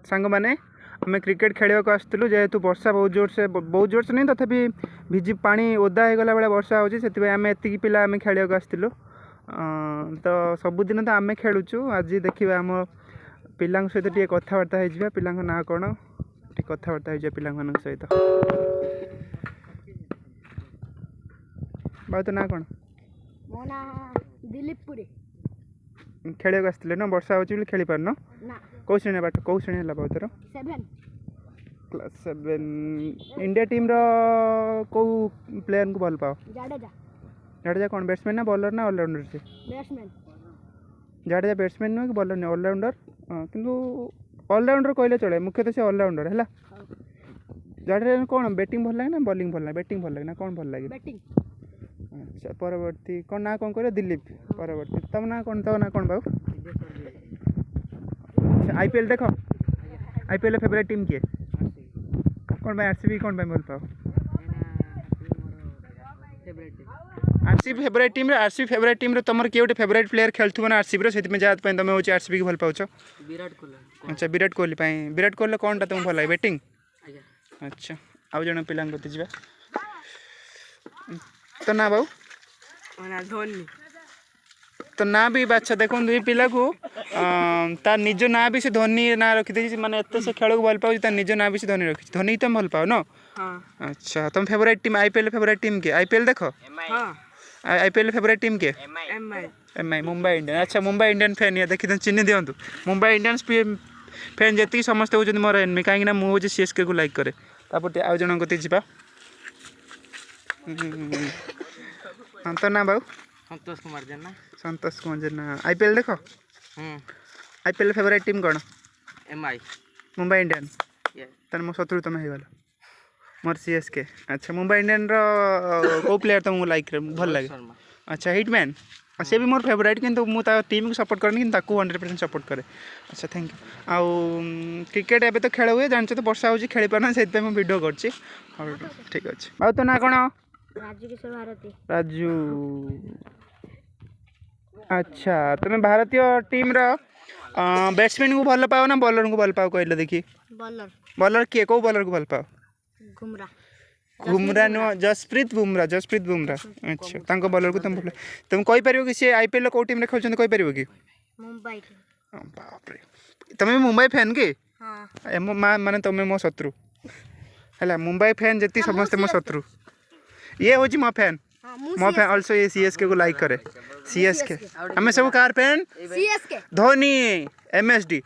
सांग मैंने आम क्रिकेट खेलने को आसलु जेहेतु वर्षा बहुत जोर से नहीं तथापि भिजी पानी ओदा हो गला बेले वर्षा होची से आम एति पिला आम खेलने को आसलु तो सबुदिन तो आम खेलुचु आज देखा आम पिला सहित टे कथबार्ता हो पिला ना कौन कथबार्ता हो पिला सहित भाई तो ना कौन मो ना दिलीप पुरी खेल को आसते ना वर्षा हो खेली पारन कौ श्रेणी बाट कौ श्रेणी है बहुत थर 7 क्लास 7 इंडिया टीम रो कौ प्लेयर को भल पाओ जाडेजा कौन बैट्समैन ना बॉलर ना ऑलराउंडर से बैट्समैन जाडेजा बैट्समैन नुह कि बॉलर नहीं ऑलराउंडर किंतु ऑलराउंडर कहले चले मुख्यतः से ऑलराउंडर है जाडेजा कौन बैटिंग भल लगे ना बॉलिंग भल लगे बैटिंग भल लगे ना कौन भल लगे बैटिंग अच्छा परवर्ती कौन ना कौन कह दिलीप परवर्ती तम ना कौन तो ना कौन बाबू अच्छा आईपीएल देख आईपीएल फेवरेट टीम किए कौन भाई आरसीबी कौन भाई भल पाओ आरसीबी फेवरेट टीम तुम किए गोटे फेवरेट प्लेयर खेलुव ना आरसीबी से जहाँ तुम हो आरसीबी को भल पाच अच्छा विराट कोहली कौन टा तुम भल लगे बैटिंग अच्छा आउ जन पिला जा तो ना बाबू धोनी तो ना भी बाच्छा देखो ये पिला को तार निज ना भी से धोनी ना रखी माने एत से खेल को भल पाओ तार निज ना भी से धोनी रखी धोनी तुम भल पाओ ना अच्छा तुम favourite team IPL favourite team के आईपीएल देखो आईपीएल फेवरेट टीम के एमआई मुंबई इंडियन अच्छा मुंबई इंडियन फैन ये देखी चिन्ह दिंतु मुंबई इंडियंस फैन जी समस्त होती मोर एनमी कहीं मुझे सीएसके को लाइक करे तापर आउ जन गति जा हाँ तो ना बाबू संतोष कुमार जेना आईपीएल देखो आईपीएल फेवरेट टीम कौन एमआई मुंबई इंडियन तार मो शत्रु तुम हो मोर सीएसके अच्छा मुंबई इंडियन रो प्लेयर तुमको लाइक भल लगे अच्छा हिटमैन से भी मोर फेवरेट किंतु मुझे टीम को सपोर्ट करनी कि 100% सपोर्ट करे अच्छा थैंक यू आउ क्रिकेट एवं तो खेल हुए जान तो वर्षा हो खेली पारना से वीडियो कर ठीक अच्छे बाबू तो ना कौन राजू अच्छा तुम भारतीय टीम रो बैट्समैन को भल पाओ ना बॉलर को भल पाओ कहले देखी बॉलर किए कौ बॉलर को भल पाओ घुमरा नुह जसप्रीत बुमराह अच्छा तांको बॉलर को तुम भल तुम कहि परिबो कि से आईपीएल को टीम रे खेलछन कहि परिबो कि मुंबई बाप रे तुम मुंबई फैन के हां माने तुम मो शत्रु हैला मुंबई फैन जति समस्त मो शत्रु ये होची मो फैन आल्सो ये सीएसके को लाइक करे सीएसके हमें सब car fan CSK Dhoni MSD